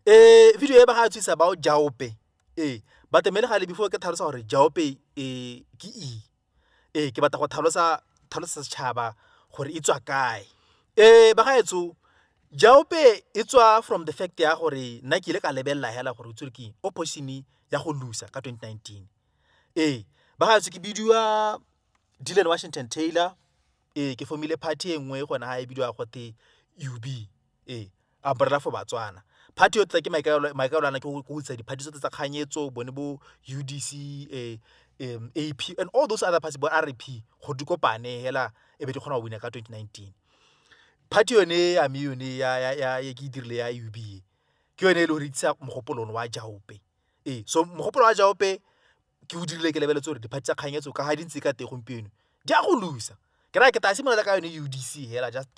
Video e ba ga tsisa about Jaupe. But mele ga le before ke tlhalosa gore Jaupe ke ke batla go tlhalosa setšhaba gore e tswa kae. Ba ga etso Jaupe e tswa from the fact ya gore nna ke ile ka lebella hela gore utswe ke opposition ya go loser ka 2019. Ba ga etso ke bidiwa Dylan Washington Taylor. Ke formile party e nngwe gona ha e bidiwa gote UB. Umbrella for Batswana. Party yotla ke maikaelwana ke go utsa di-party tse tsa kganyetso bone bo UDC, AP and all those other parties bo RP go di kopane hela e be di kgona go wina ka 2019. Party yone ya me yone ya ke dirile ya UB ke yone le re tsa mogopolong wa Jaupe. So mogopolo wa Jaupe ke o dirile ke lebeletse gore di-party tsa kganyetso ka ha di ntse ka te gompieno di a go loser. Ke ra ke ta simola ka yone UDC hela just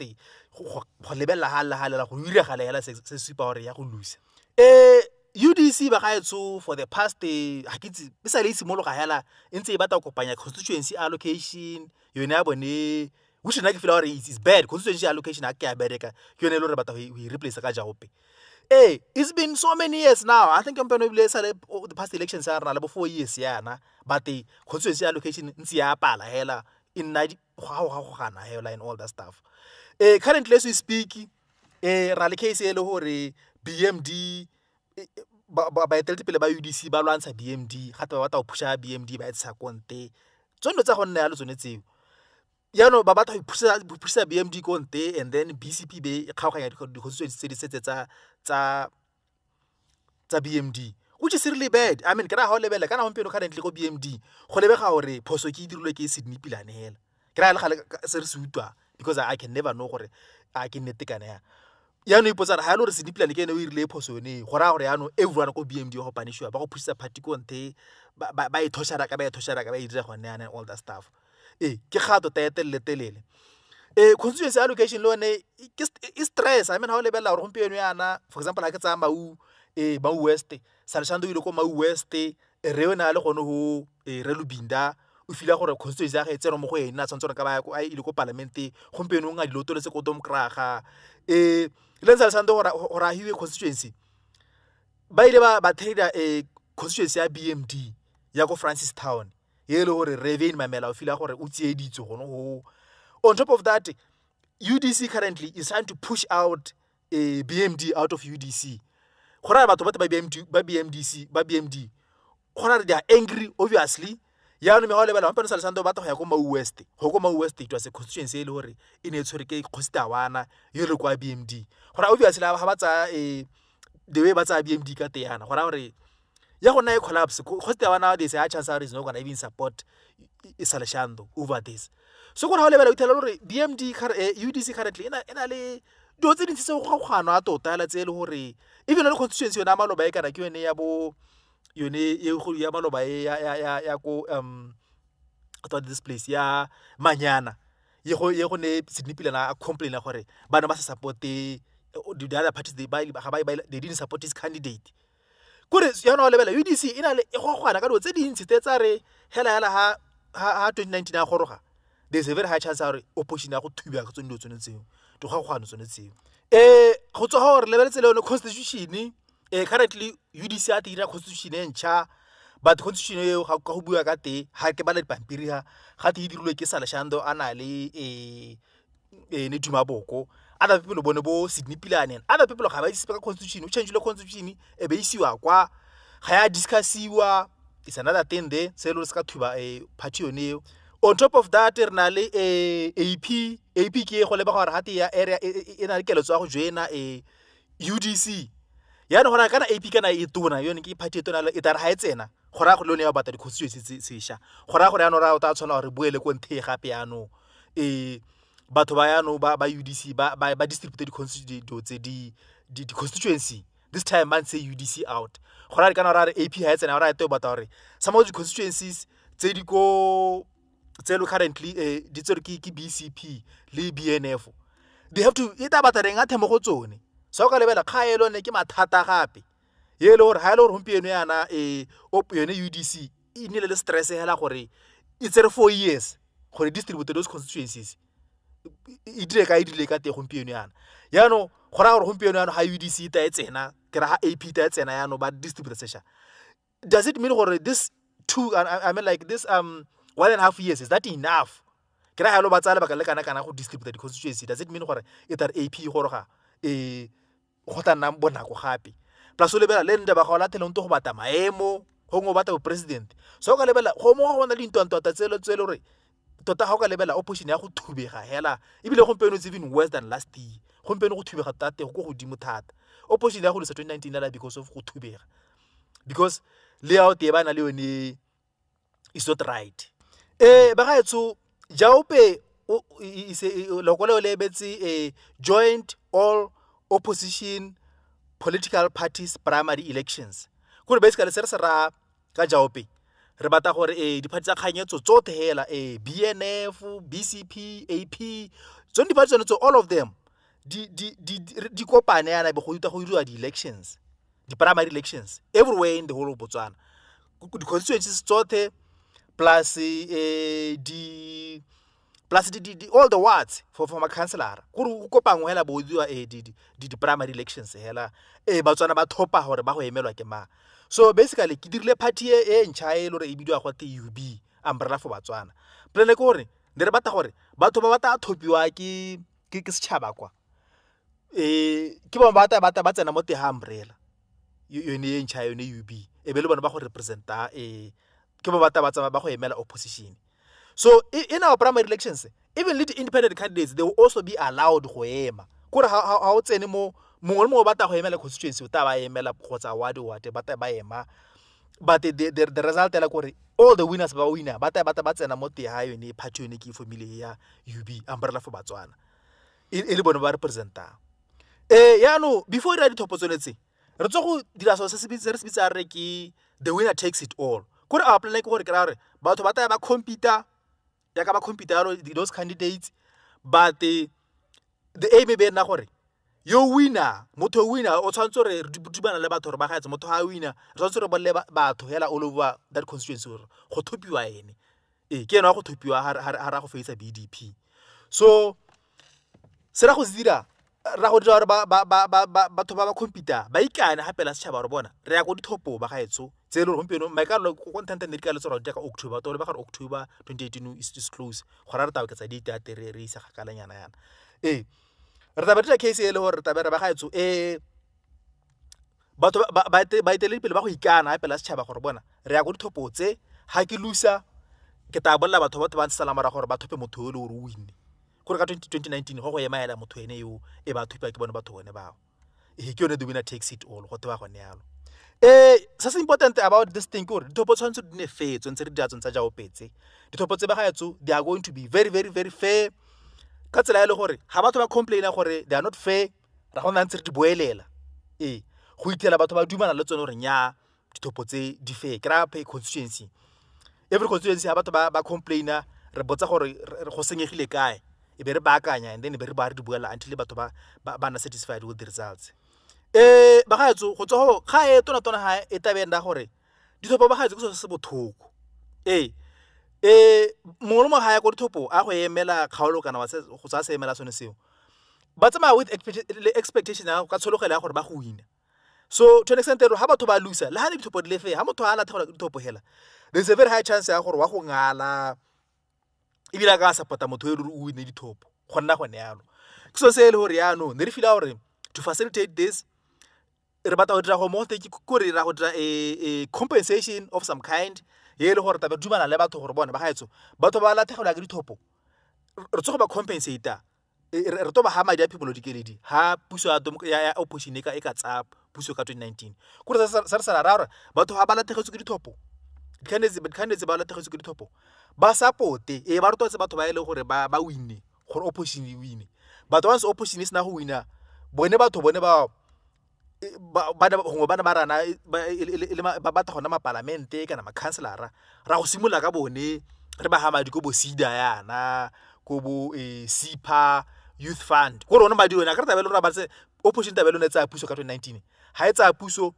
go lebella hala go ira gala hela se supa gore ya go loser. UDC ba ga etso for the past ha ke tse be sa le simolo ga hela ntse e batla go kopanya constituency allocation yone ya bone which nna ke feel gore is bad. Constituency allocation ha ke ya bereka ke yone le re batla go replace ka Jaupe. It's been so many years now. I think the past elections are na le bo 4 years yana, but the constituency allocation ntse ya pala hela in gana hela and all that stuff. Currently as we speak, ra le case e le hore BMD ba eteletse pele ba UDC ba lwantsha BMD gape ba batla go pusha BMD ba etsa konte tsono tsa go nna ya le tsone tseo yano ba batla go pusha BMD konte and then BCP be e kgaoganya di-constituency tse di setse tsa BMD, which is really bad. I mean ke ra ha o lebela kana gompieno currently go BMD go lebega gore phoso ke dirilwe ke Sydney Pilane hela ke ra le gale se re se utwa because I can never know gore a ke nnete kana ya yano ipotsa ha lo re Sydney Pilane ke ene o irile phoso yone go ra gore yano everyone go BMD go punishwa ba go pushisa party konte ba e thoshara ka ba e dira gone and all that stuff. Ke gato telele constituency allocation lo ne ke stress. I mean ha o lebella gore gompieno yana for example ha ke tsa Mau West Salshando ile ko Mau West re yona le gone ho re Lubinda o fila gore constituency ya ga etseno mo go ena tshwantsona ka ba a ile ko parliament gompieno nga diloto le se ko domkraga le Salshando gore a hiwe constituency ba ile ba trader constituency ya BMD ya go Francis Town ye le gore Reven Mamela o fila gore o tsieditswe gono ho. On top of that, UDC currently is trying to push out BMD out of UDC. Gona batho ba BMD gona they are angry obviously. Ya no me ga lebela mpana Salshando batho go ya go Mau West. Go Mau West it was a constituency e le gore e ne tshwere ke Khostawana ye le kwa BMD. Gona obviously ha ba tsa the way ba tsa BMD ka teana gona gore ya gona e collapse Khostawana they say a chance is not going to even support Salshando over this. So go ha lebela o thela gore BMD UDC currently ena le do tse dintse se go gagwana a tota la tse le gore even le constituency yona maloba e kana ke yone ya bo yone e go ya maloba ya go at this place ya Manyana ye go ne Sydney Pilana a complain gore bana ba sa support the other parties they didn't support his candidate. Kore yana o lebela UDC ina le e go gagwana ka do tse dintse tse tsa re hela ha 2019 a goroga. There's a very high chance that opposition ya go thuba go tsone tseo to ga gwana tsone tseo go tswa gore lebeletse le constitution currently UDC a tira constitution e ntšha but constitution e ga go bua ka te ha ke bala dipampiri ga te dirilwe ke Salshando ana le ne Dumaboko other people bone bo Sydney Pilane other people ga ba itse ka constitution o change le constitution e be isiwa kwa ga ya discussiwa. It's another thing there se lo se ka thuba party yone. On top of that re na le AP ke go leba gore hati ya area e na le keletso go joina UDC ya no gona kana AP kana e tona yone ke party e tona le e tare ha e tsena gora go lone ya batla di constituency sesha gora gore ya no ra o ta tshola gore buele ko nthe gape ya no batho ba ya no ba UDC ba distribute di constituency di constituency this time man say UDC out gora kana ra AP ha e tsena ra e te batla gore some of the constituencies tse di go tselo currently di tsere ke BCP le BNF they have to ita batla renga themo go tsone so ka lebela khaelo ne ke mathata gape ye le gore ha ile gore gompieno yana yone UDC e nile le stress hela gore it's 4 years gore distribute those constituencies e dire ka te gompieno yana yaano go raya gore gompieno yaano ga UDC ta e tsena ke ra ga AP ta e tsena yaano ba distributor session. Does it mean gore this I mean like this 1.5 years, is that enough? Ke ra ga lo ba tsaya lebaka le kana go distributor di-constituency. Does it mean gore e tare AP goroga go tla nna bonako gape plus o lebela le nde ba ga latela nto go bata maemo go ngo bata president so ka lebela go mo go bona dintwantwata tselo gore tota ga o ka lebela opposition ya go thubega hela ebile gompieno it's even worse than last year. Gompieno go thubega tate go godimo thata opposition ya go lesa 2019 la because of go thubega, because layout e bana le yone is not right. Ba ga etso Jaupe lokole le betsi joint all opposition political parties primary elections. Gore basically se re ra ka Jaupe re bata gore di-party tsa kganyetso tsotlhe hela BNF, BCP, AP tsone di-party tsone all of them di kopane yana be go itwa go diriwa di-elections, di-primary elections everywhere in the whole of Botswana. Di-constituencies tsotlhe plus all the wards for my councillor gore go kopangwe hela bo diwa di-primary elections hela Batswana ba thopa gore ba go emelwa ke ma. So basically ke dirile party e ntšha e lore e bidiwa go te UB, Umbrella for Batswana. Plan ke gore ne re bata gore batho ba bata thopiwa ke setšhaba kwa ke ba ba tsena mo te ha Umbrella yone e ntšha yone UB e be le bona ba go representa ke ba bata ba go emela opposition. So in our primary elections, even little independent candidates, they will also be allowed go ema. Kore ha o tsene mo mongwe le mongwe bata go emela constituency o ta ba emela kgotsa ward bata ba ema, but the result la kore all the winners ba winner bata ba tsena mo te ha yone party yone ke family ya UB, Umbrella for Batswana e le bona ba representa. Yaano before re dithopo tsonetse re tso go dira so se se bitsa re ke the winner takes it all. Kore a plan ke gore ke ra re batho ba ta ba compete ya ka ba computer those candidates, but the aim be na gore yo winner motho winner o tshwantse re dubana le batho re ba gaetse motho ha winner re tshwantse re bolle batho hela all over that constituency go thopiwa ene ke ena go thopiwa ha ra go face BDP. So se ra go dira ra go dira batho ba computer ba ikana ha pela setšhaba re bona re ya go dithopo ba gaetso tse le gompieno maikalo content ne ka le tsoro ka October to le ba ga October 2018 is close go ra re tabe ka tsa date ya tere re isa gakalanyana yana re tabe tla case e le gore tabe re ba gaetso batho ba itele pele ba go ikana ha pela setšhaba gore bona re ya go dithopo tse ha ke lusa ke ta bolla batho ba ntsala mara gore ba thope motho o le o win gore ka 2019 go ema ela motho ene yo e ba thupa ke bona batho bone bao ke yone the winner takes it all go twa go ne yalo. Se important about this thing gore dithopo tshwantse di ne fetso ntse re di tsa Jaopetse dithopo tse ba gaetso they are going to be very very very fair ka tsela ile gore ha batho ba complaina gore they are not fair ra go nna ntse re di boelela go itela batho ba dumana le tsone gore nya dithopo tse di fair kra pay constituency every constituency ha batho ba complaina re botsa gore go senyegile kae e be re baakanya and then be re ba re di buela until batho ba na satisfied with the results. Ba gaetso go tswa go ga tona ha e tabenda gore dithopo ba gaetso go se bothoko mongwe mo ha ya go dithopo a go emela kgaolo kana go tsa se emela sone seo ba tsama with expectation ya ka tshologela ya gore ba go wina. So to an extent ha batho ba loser le ha dithopo di le fe ha motho a latlhela dithopo hela there's a very high chance ya gore wa go ngala ebile ka support motho e re o wine dithopo go nna go ne yalo ke so se le gore yaano ne re fila gore to facilitate this re batla go dira go mo teki gore ra go dira a compensation of some kind ye le gore tabe dumana le batho gore bona ba gaetso batho ba latlhegelwa ke dithopo re tsogo ba compensate re to ba ha madi a people dikeledi ha puso ya opposition e ka tsa puso ka 2019 gore sa ra batho ha ba latlhegetswe ke dithopo candidates ba latlhegetswe ke dithopo ba supporte ba rototse batho ba ile gore ba winne gore opposition e winne batho once opposition is na go winna bone batho bone ba ba rana ba batla gona ma parliament kana ma councilor ra go simolola ka bone re ba ha madi go bo SIDA yana go bo SIPA youth fund go rona madi ona ka re tabelo ra ba se opposition tabelo ne tsa puso ka 2019 ha e tsa puso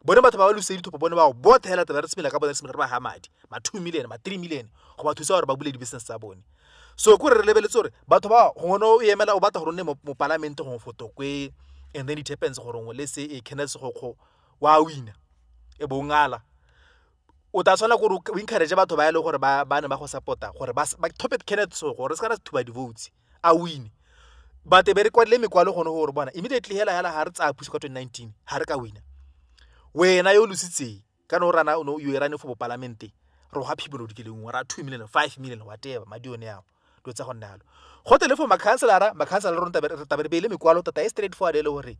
bone batho ba lose dithopo bone ba bothe hela tabelo re simela ka bone re ba ha madi ma 2 million ma 3 million go ba thusa gore ba bule di business tsa bone. so kore re lebeletse gore batho ba gono o emela o batla gore nne mo parlamente go fotokwe, and then it happens gore ngwe le se e Kenneth Sekgokgo wa wina e bo ngala o ta tshwana gore o encourage batho ba ile gore ba ne ba go supporta gore ba top Kenneth Sekgokgo gore se ka se thuba di votes a win but be re kwale mekwalo gone gore bona immediately hela ha re tsa puso ka 2019 ha re ka wina wena yo lusitse kana o rana no you run for parliament ro ha people o dikeleng wa ra 2 million 5 million whatever madi one yao do tsa go nnalo go tele for makhanselara ro tabere be le mekwalo tata e straight forward le gore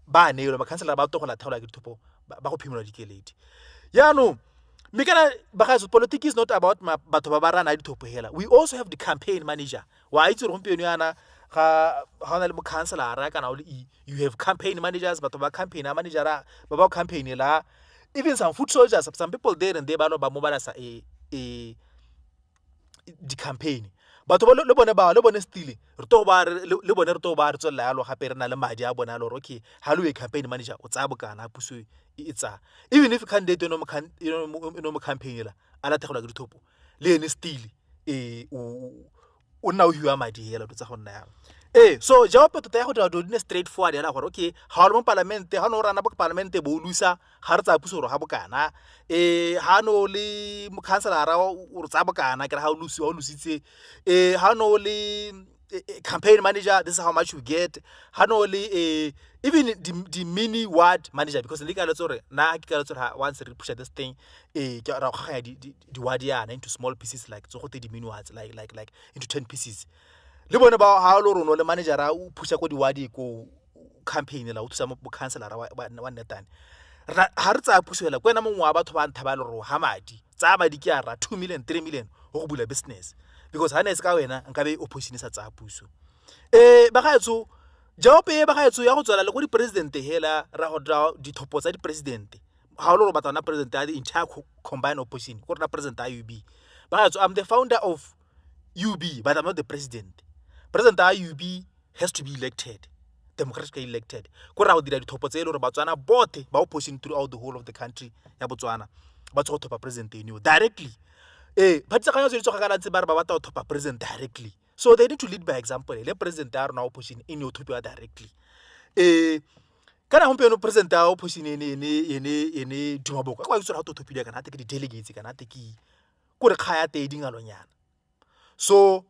ba neelo makhanselara ba to go la thaola ke dithopo ba go phimola dikeledi no Mikana, because politics is not about batho ba rana dithopo hela. We also have the campaign manager. Wa itse re gompieno yana ga na le mo councilor kana you have campaign managers batho ba campaign manager ba ba campaign la even some foot soldiers, some people there and they ba no ba mo bala sa the campaign. Batho ba le bone stile re to ba le bone re to ba re tswela yalo gape re na le madi a bona lo okay ha lo campaign manager o tsa bokana puso itsa even if candidate no mo campaign la ala thegela ke dithopo le ene stile o nna o hiwa madi hela do tsa go nna so jawapo tota ya go dira dine straight forward yana gore okay ha o le mo parliament ha no rana ba parliament bo lusa ga re tsa puso ro ha bokana ha no le mo councilor o tsa bokana ke re ha o lusitse ha no le campaign manager, this is how much you get. Hanoli even the mini ward manager, because the legal na once they push this thing the ward into small pieces like so the mini wards like into 10 pieces. Libon about how no the manager push a the ward go campaign la to some councilor one time. Hartsa pushela kwena mo wa batho ba nthabalo ro hamadi tsa ba dikiara 2 million 3 million go bula business because hanes ka wena nka be opposition sa tsa puso ba gaetso jaope ba gaetso ya go tswela le go di president hela ra go dra dithopo tsa di president ha o lo batla na president ya the entire combined opposition go na president ya UB ba gaetso I'm the founder of UB but I'm not the president. President ya UB has to be elected, democratically elected. Go ra go dira dithopo tse le gore Botswana bote ba opposition throughout the whole of the country ya Botswana ba tso thopa president eno directly but tsaka yo tsoga kana ntse ba re ba batla go thopa president directly, so they need to lead by example. Le president ya rona opposition in yo thopiwa directly kana gompieno president ya opposition ene Dumaboko kwa itse ra to thopile kana te ke di delegates kana te ke gore kgaya te dingalonyana, so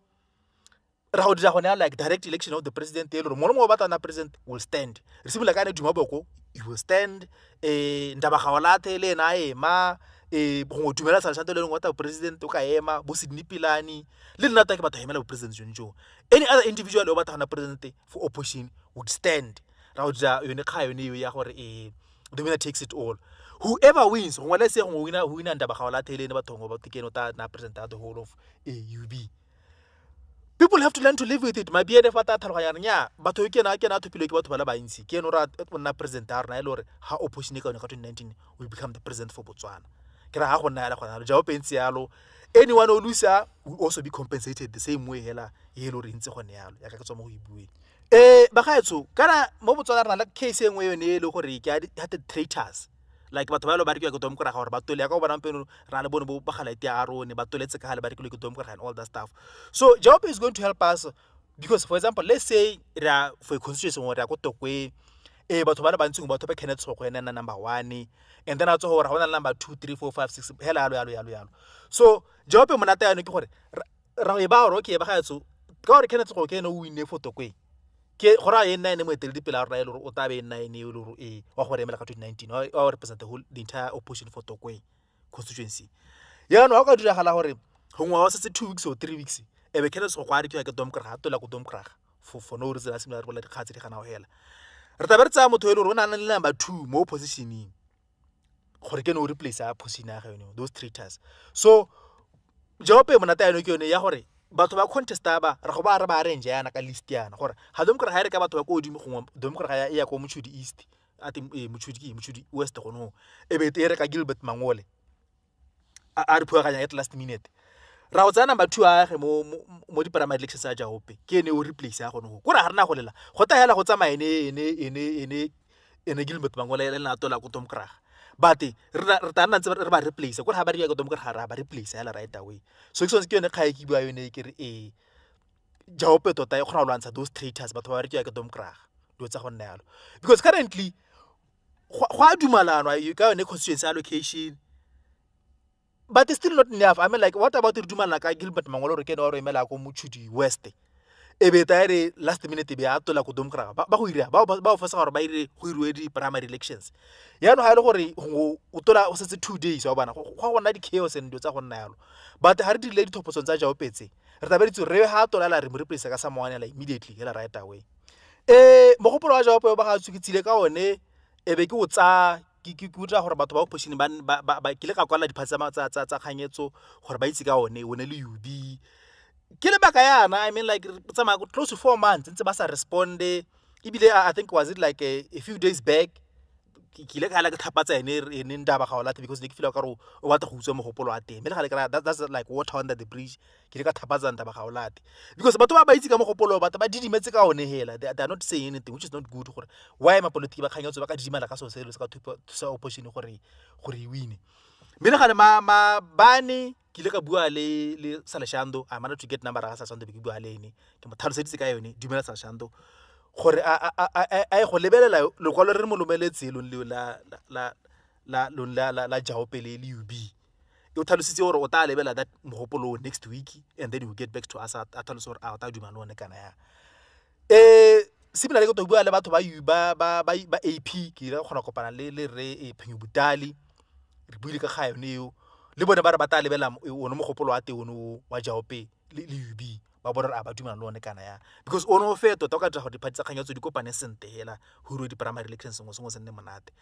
ra go dira gone like direct election of the president e le re mo mo batla na president will stand re sibula kana Dumaboko you will stand Ndabagaolathe le na ema go dumela sa le ngwa ta president o ka ema bo Sidney Pilani le nna ta ke batho hemela bo president Jonjo. Any other individual o batla na president for opposition would stand ra go dira yone kga yone ya gore the winner takes it all. Whoever wins go le se go wina Ndabagaolathe le ne batho go ba tikeno ta na president of the whole of UB. People have to learn to live with it. My beard fata thaloganya nya batho ke na thopile ke batho ba la bantsi ke no ra na president a rena e le gore ha opposition ka 2019 will become the president for Botswana. Kera ha go nna la gona jaope ntse yalo anyone o loser will also be compensated the same way hela e le re ntse go ne yalo ya ka tswa mo go ibueng ba gaetso kana mo Botswana rena la case engwe yone e le gore ke ya the traitors like batho ba lo ba re ke go tomkora gore ba tole ya ka go bona mpeno ra le bone bo ba gala ite a rone ba toletse ka gale ba re ke tomkora and all that stuff. So job is going to help us because for example let's say ra for a constitution where ya go tokwe batho ba ba ntse batho ba Kenneth Sekgokgo ena number 1 and then a tso gore ga number 2 3 4 5 6 hela yalo. So job e monata yana ke gore ra e ba gore okay ba gaetso ka gore Kenneth Sekgokgo ke ene o win for tokwe ke gora e nna ene mo etele dipela ra ile o tabe nna ene e le gore wa gore emela ka 2019 o represent the entire opposition for tokwe constituency ya no ga dira gala gore gongwa wa se 2 weeks or 3 weeks be Kenneth Sekgokgo a re ke domkra ga tola go domkra for no reason a similar go le dikgatse di gana go hela re tabe re tsa motho e le gore o na le number 2 mo positioning gore ke no replace a position ya geno those traitors. So job e monata yana ke yone ya gore batho ba contesta ba re go ba re ba arrange yana ka list yana gore ha domkra ha re ka batho ba go dimo gongwe domkra ya go Mutshudi East ati Mutshudi West gono e be tere ka Gilbert Mangole a re phuaganya at last minute ra go tsana number 2 a ge mo di primary elections a jaope ke ene o replace ya gono go ra ga rena go lela go ta hela go tsamaya ene Gilbert Mangole le na tola go domkra but re ta nna ntse re ba replace gore ha ba re ya go domkra ra ba replace ya la right away. So ke yone kgae ke bua yone ke re jaope tota e kgona go lwantsha those traitors batho ba re ke ya ke domkraga dilo tsa go nna yalo because currently go a dumalanwa ka yone constituency allocation but it's still not enough. I mean, like, what about the dumalana ka Gilbert Mangolo re ke no re emela ko Mochudi West e be tare last minute be a tola go domkraga ba go ira ba o fasa gore ba ire go irwe di primary elections ya no ha ile gore o tola o setse 2 days wa bana go gona di chaos and tsa go nna yalo but ha re di le dithopotsong tsa jaopetse re tabeditse re ha tola la re mo replace ka someone la immediately hela right away mogopolo wa jaope ba ga tsukitsile ka one e be ke o tsa ke utla gore batho ba opposition ba ke le ka kwala diphatsama tsa kganyetso gore ba itse ka one le UB ke le baka yana I mean like tsama close to 4 months ntse ba sa responde ibile I think was it like a few days back ke ile ka la ke thapatsa ene ndaba ga ola because ne ke feel ka re o batla go utswa mogopolo a teng mme le ga le that's like water under the bridge ke ile ka thapatsa ndaba ga ola because batho ba itse ka mogopolo batho ba didimetse ka one hela they are not saying anything which is not good gore why ma politiki ba khanyetso ba ka didimala ka so se ka thusa opposition gore e win mme le ga le ma bane ke ile ka bua le Salashando I managed to get number ga Salashando ke bua le ene ke mo tlhalosetse ka yone dumela Salashando gore a go lebelela lekwalo re mo lomeletse la jaopele le UB o tlhalositse gore o ta lebela that mogopolo next week and then we get back to us a tlhalose gore a ta dumana one kana ya similarly go to bua le batho ba AP ke ile gona kopana le re Phenyo Butali re buile ka ga yone eo le bone ba re ba ta lebela one mogopolo wa teng wa jaope le UB ba bona re a ba dumana le one kana ya because ono feto tota ka tla go diphatsa kganyetso di kopane sente hela go ro di primary elections sengwe se nne monate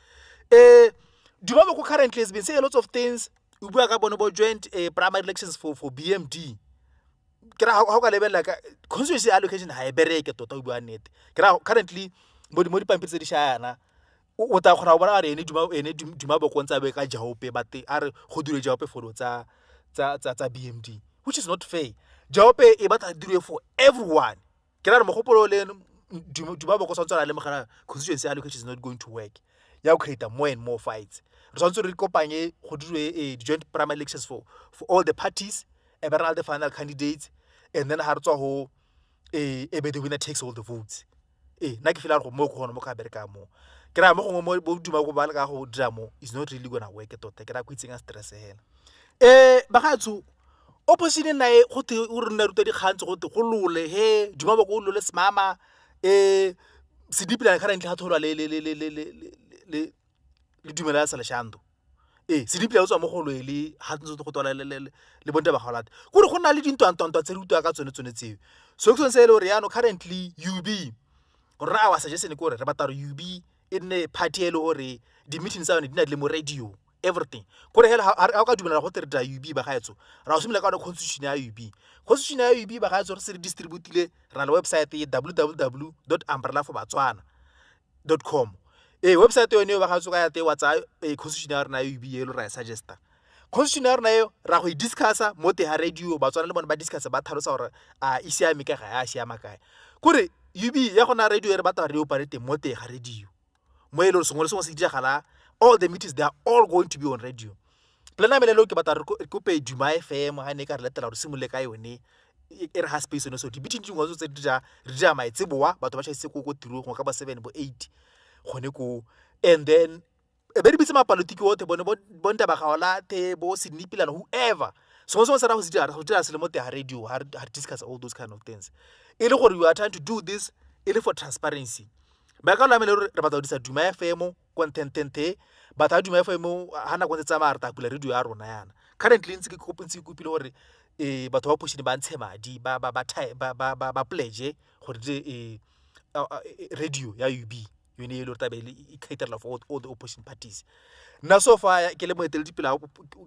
Dumaboko currently has been saying lots of things o bua ka bone bo joint primary elections for BMD ke ra ha o ka lebella ka constituency allocation ha e bereke tota o bua nnete ke ra currently mo di pampiri tse di shayana o ta khona bona re ene Dumaboko ntse a be ka jaope bate a re go dule jaope for tsa BMD which is not fair jaope e batla dirwe for everyone ke ra re mogopolo le Dumaboko sa tsara le mogana constituency allocation is not going to work ya go create more and more fights re tshwantse re kopanye go dirwe joint primary elections for all the parties e be re the final candidates and then ha re tswa ho be the winner takes all the votes nna ke fela go mo go gona mo ka bereka mo ke ra mo gongwe mo bo duma go ba le ka go dira mo is not really gonna work tota ke ra go itseng a stress hela ba ga tsu opposition na e go te o re nna ruta di khantse go te go lole he Dumaboko o lole smama sedipilana currently ha tholwa le dumela Salashando sedipilana o tswa mo go lwele ha ntse go tola le bonte ba gaolate gore go nna le dintwantwantwa tse re utwa ka tsone tseo so ke se le gore yano currently UB gore a wa suggestion ke gore re batla UB e nne party ele gore di meetings tsa yone di na le mo radio everything gore hela ha ka dumela go tere da UB ba gaetso ra o simela ka constitution ya UB ba gaetso re se distributile ra le website e www.umbrellaforbatswana.com website yone ba gaetso ka ya te wa tsa constitution ya rena ya UB e lo ra suggesta constitution ya rena yo ra go discussa mo te ha radio Batswana le bona ba discussa ba tlhalosa gore a isiame ka ga ya siama kae gore UB ya gona radio re batla re operate mo te ga radio mo ele sengwe le sengwe se diragala all the meetings they are all going to be on radio plana melelo ke batla re kope Duma FM ha ne ka re letela re simole ka yone e re ha space no so di meeting dingwe tse di ja re ja maitseboa batho ba tshetse go tiro go ka ba 7 bo 8 gone ko and then be di bitse mapolotiki ote bone bonta ba gaola te bo Sidnipilana whoever so se ra go dira se le mo te ha radio ha discuss all those kind of things e le gore you are trying to do this e le for transparency ba ka lamele re batla go disa Duma FM content ba ta Duma FM hana go tsa ma re ta pula radio ya rona yana currently ntse ke kopile gore batho ba opposition ba ntshe madi ba pledge gore radio ya UB yone e lo tabele e cater for all the opposition parties na so far ke le moetele dipela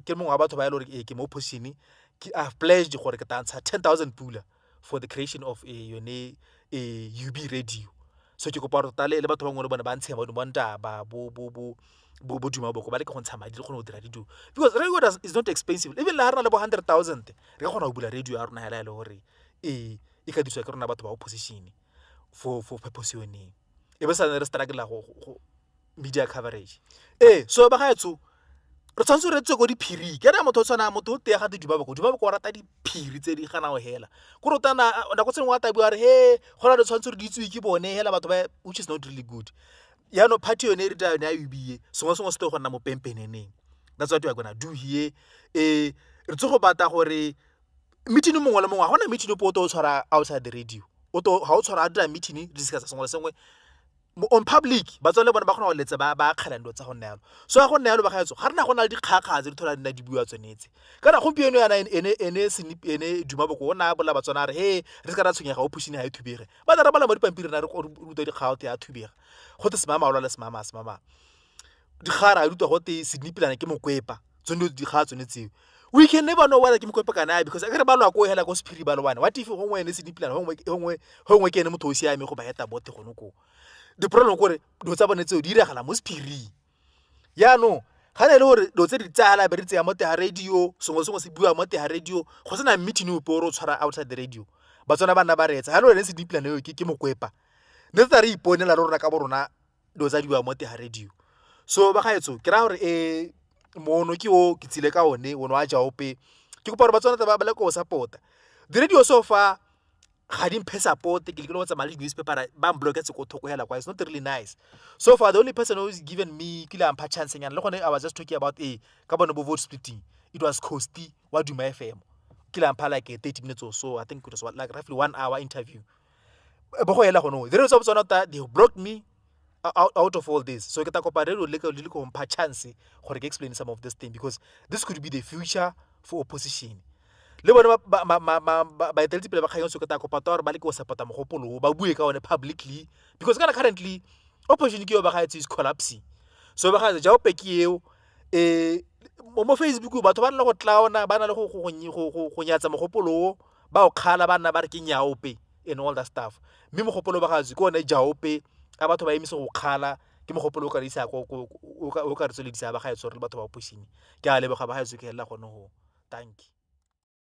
ke mongwe wa batho ba ile gore ke mo opposition ke I've pledged gore ke tantsha 10,000 pula for the creation of yone UB radio so ke kopa tota le batho bangwe le bona ba ntshe ba bonta ba bo Dumaboko ba le ke go ntsha madi le go dira radio because radio is not expensive even la ha rena le bo 100,000 re ka gona go bula radio ya rona hela ile gore e ka diswa ke rona batho ba opposition for purpose yone e be sa re struggle go media coverage so ba ga etso re tshwanetse re tswe ko diphiri ke ra motho o tshwana motho o tega di dibaboko o rata diphiri tse di gana go hela ko rotana nako tsengwe wa tabiwa re he gona re tshwanetse re di itswe ke bone hela batho ba which is not really good no party yone re tla ne a ubie sengwe se go nna mo pempeneneng that's what we are going to do here re tse go bata gore meeting mongwe le mongwe ga gona meeting o to tshwara outside the radio ga o tshwara a dira meeting discuss sengwe le sengwe on public ba tsole bona ba khona go letsa ba kgala ndo tsa go nna yalo so ga go nna yalo ba gaetso ga rena go na le dikgakgatse di thola nna di bua tsonetse kana gompieno yana ene dumaboko ona bola ba tsona re he re se ka ra tshwenyega o pushine ha ithubege ba tla bala mo dipampiri na re go ruta dikgaote ya thubega go te semama o le semama digara a ruta go te sidnipilana ke mokwepa tsone dikgatso ne tseo we can never know whether ke mokwepa kana because akere ba lwa go hela go spirit ba lwana what if gongwe ene sidnipilana gongwe ke ene motho o siame go ba heta bote gono ko the problem gore do tsa bone tseo di diragala mo spiri ya no ga ne le gore do tse di tsala be re tseya mo te radio sengwe se bua mo te radio go sena meeting o poro tshwara outside the radio ba tsona bana ba retsa ha no ene se di plan yo ke mokwepa ne tsa re iponela rona ka borona do tsa di bua mo te radio so ba gaetso ke ra gore mono ke o ke tsile ka one wa jaope ke go ba tsona ba le go support the radio so far ga di mphe support ke le go tsamaya le newspaper ba mblocketse go thoko hela kwa it's not really nice so far the only person who's given me ke le ampha chance nyana le gone I was just talking about ka bona bo vote splitting it was Coasty wa Duma FM ke le ampha like 30 minutes or so I think it was like roughly 1 hour interview ba go hela gono there is also not that they blocked me out of all this so ke ta kopa re le go mpha chance gore ke explain some of this thing because this could be the future for opposition le bona ba eteletse pele ba kgayong so ke ta kopa gore ba le go support mogopolo ba bue ka one publicly because kana currently opposition ke yo ba gaetse is collapsing so ba gaetse ja opeki eo mo Facebook batho ba nna go tlaona ba na le go nyatsa mogopolo ba o kgala ba nna ba re ke nyaope and all that stuff mme mogopolo ba gaetse ko one jaope a batho ba emise go kgala ke mogopolo o ka isa o ka re tsoledisa ba gaetse re batho ba opposition ke a leboga ba gaetse ke hela gone ho thank you